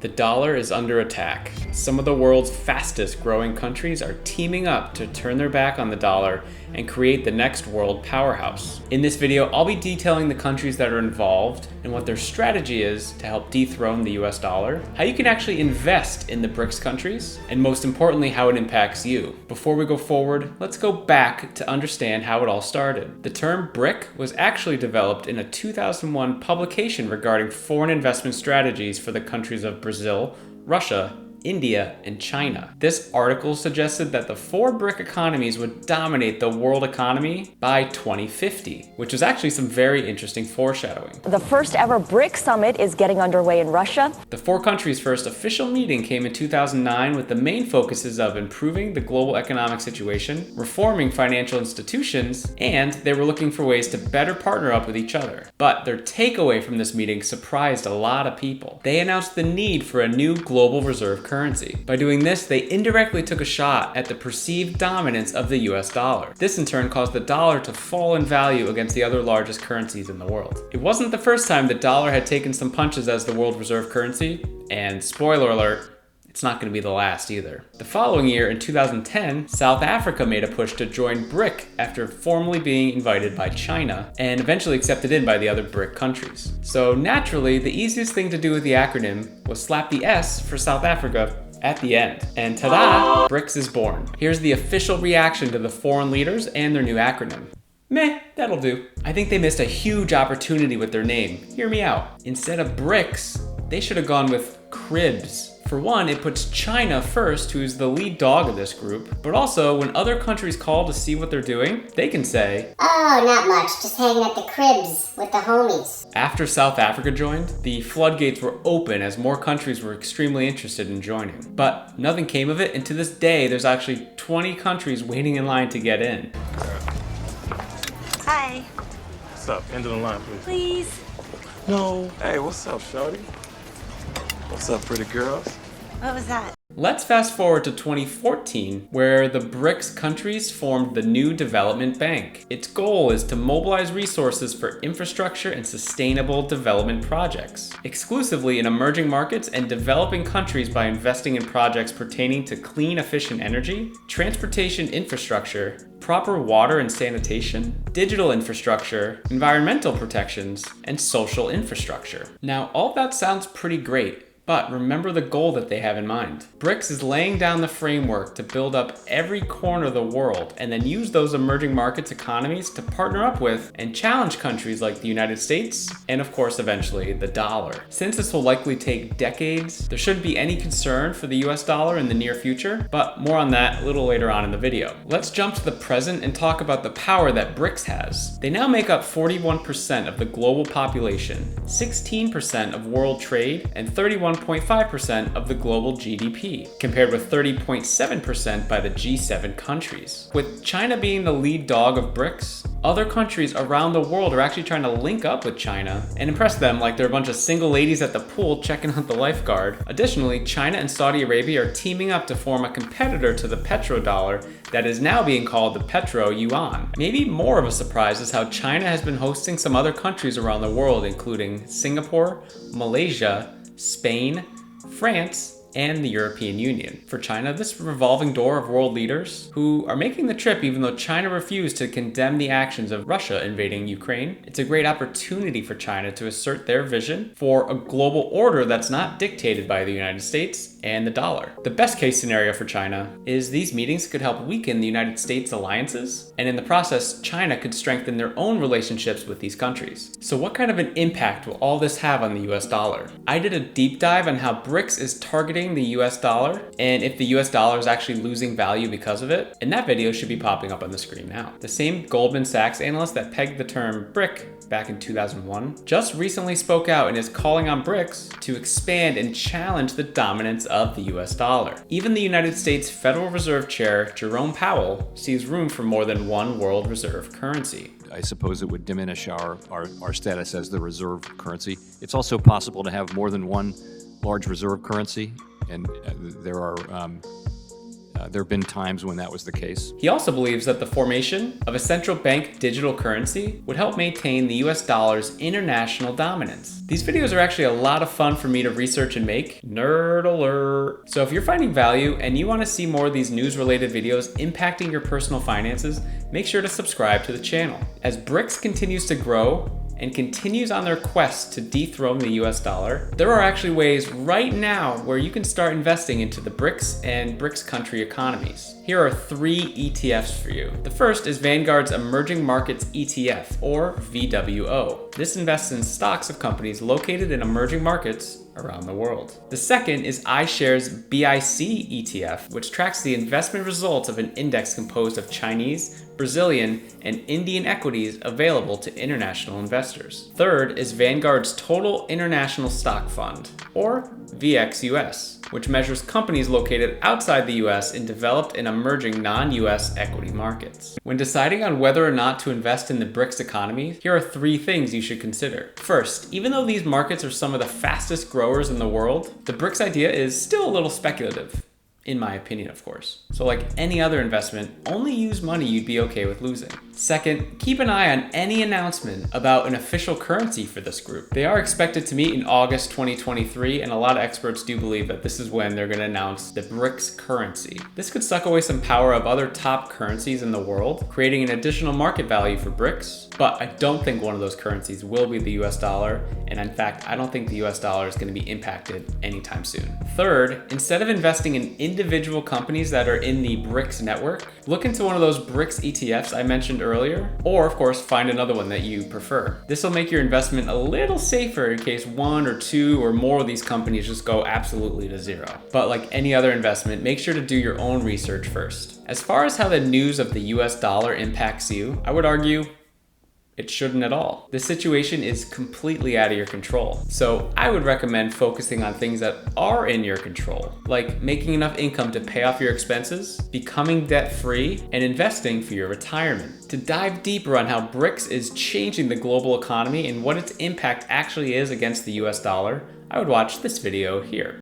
The dollar is under attack. Some of the world's fastest growing countries are teaming up to turn their back on the dollar and create the next world powerhouse. In this video, I'll be detailing the countries that are involved and what their strategy is to help dethrone the US dollar, how you can actually invest in the BRICS countries, and most importantly, how it impacts you. Before we go forward, let's go back to understand how it all started. The term BRIC was actually developed in a 2001 publication regarding foreign investment strategies for the countries of Brazil, Russia, India, and China. This article suggested that the four BRIC economies would dominate the world economy by 2050, which was actually some very interesting foreshadowing. The first ever BRIC summit is getting underway in Russia. The four countries' first official meeting came in 2009 with the main focuses of improving the global economic situation, reforming financial institutions, and they were looking for ways to better partner up with each other. But their takeaway from this meeting surprised a lot of people. They announced the need for a new global reserve currency. By doing this, they indirectly took a shot at the perceived dominance of the US dollar. This in turn caused the dollar to fall in value against the other largest currencies in the world. It wasn't the first time the dollar had taken some punches as the world reserve currency, and spoiler alert, it's not going to be the last either. The following year, in 2010, South Africa made a push to join BRIC after formally being invited by China and eventually accepted in by the other BRIC countries. So naturally, the easiest thing to do with the acronym was slap the S for South Africa at the end. And ta-da, BRICS is born. Here's the official reaction to the foreign leaders and their new acronym. Meh, that'll do. I think they missed a huge opportunity with their name. Hear me out. Instead of BRICS, they should have gone with CRIBS. For one, it puts China first, who's the lead dog of this group, but also when other countries call to see what they're doing, they can say, "Oh, not much, just hanging at the cribs with the homies." After South Africa joined, the floodgates were open as more countries were extremely interested in joining. But nothing came of it, and to this day, there's actually 20 countries waiting in line to get in. Hi. What's up? End of the line, please. Please. No. Hey, what's up, shorty? What's up, pretty girls? What was that? Let's fast forward to 2014, where the BRICS countries formed the New Development Bank. Its goal is to mobilize resources for infrastructure and sustainable development projects, exclusively in emerging markets and developing countries by investing in projects pertaining to clean, efficient energy, transportation infrastructure, proper water and sanitation, digital infrastructure, environmental protections, and social infrastructure. Now, all that sounds pretty great. But remember the goal that they have in mind. BRICS is laying down the framework to build up every corner of the world and then use those emerging markets economies to partner up with and challenge countries like the United States and of course eventually the dollar. Since this will likely take decades, there shouldn't be any concern for the US dollar in the near future, but more on that a little later on in the video. Let's jump to the present and talk about the power that BRICS has. They now make up 41% of the global population, 16% of world trade, and 31.5% of the global GDP, compared with 30.7% by the G7 countries. With China being the lead dog of BRICS, other countries around the world are actually trying to link up with China and impress them like they're a bunch of single ladies at the pool checking out the lifeguard. Additionally, China and Saudi Arabia are teaming up to form a competitor to the petrodollar that is now being called the petro yuan. Maybe more of a surprise is how China has been hosting some other countries around the world, including Singapore, Malaysia, Spain, France, and the European Union. For China, this revolving door of world leaders who are making the trip even though China refused to condemn the actions of Russia invading Ukraine, it's a great opportunity for China to assert their vision for a global order that's not dictated by the United States and the dollar. The best case scenario for China is these meetings could help weaken the United States' alliances, and in the process, China could strengthen their own relationships with these countries. So what kind of an impact will all this have on the US dollar? I did a deep dive on how BRICS is targeting the US dollar and if the US dollar is actually losing value because of it, and that video should be popping up on the screen now. The same Goldman Sachs analyst that pegged the term BRIC back in 2001 just recently spoke out and is calling on BRICS to expand and challenge the dominance of the US dollar. Even the United States Federal Reserve Chair Jerome Powell sees room for more than one world reserve currency. I suppose it would diminish our status as the reserve currency. It's also possible to have more than one large reserve currency, and there are There have been times when that was the case. He also believes that the formation of a central bank digital currency would help maintain the US dollar's international dominance. These videos are actually a lot of fun for me to research and make. Nerd alert. So if you're finding value and you want to see more of these news-related videos impacting your personal finances, make sure to subscribe to the channel. As BRICS continues to grow and continues on their quest to dethrone the US dollar, there are actually ways right now where you can start investing into the BRICS and BRICS country economies. Here are 3 ETFs for you. The first is Vanguard's Emerging Markets ETF, or VWO. This invests in stocks of companies located in emerging markets around the world. The second is iShares BIC ETF, which tracks the investment results of an index composed of Chinese, Brazilian, and Indian equities available to international investors. Third is Vanguard's Total International Stock Fund, or VXUS, which measures companies located outside the US in developed and emerging non-US equity markets. When deciding on whether or not to invest in the BRICS economy, here are 3 things you should consider. First, even though these markets are some of the fastest growers in the world, the BRICS idea is still a little speculative. In my opinion, of course. So like any other investment, only use money you'd be okay with losing. Second, keep an eye on any announcement about an official currency for this group. They are expected to meet in August 2023, and a lot of experts do believe that this is when they're going to announce the BRICS currency. This could suck away some power of other top currencies in the world, creating an additional market value for BRICS, but I don't think one of those currencies will be the US dollar, and in fact, I don't think the US dollar is going to be impacted anytime soon. Third, instead of investing in individual companies that are in the BRICS network, look into one of those BRICS ETFs I mentioned earlier, or of course find another one that you prefer. This will make your investment a little safer in case 1 or 2 or more of these companies just go absolutely to zero. But like any other investment, make sure to do your own research first. As far as how the news of the US dollar impacts you, I would argue it shouldn't at all. The situation is completely out of your control. So I would recommend focusing on things that are in your control, like making enough income to pay off your expenses, becoming debt-free, and investing for your retirement. To dive deeper on how BRICS is changing the global economy and what its impact actually is against the US dollar, I would watch this video here.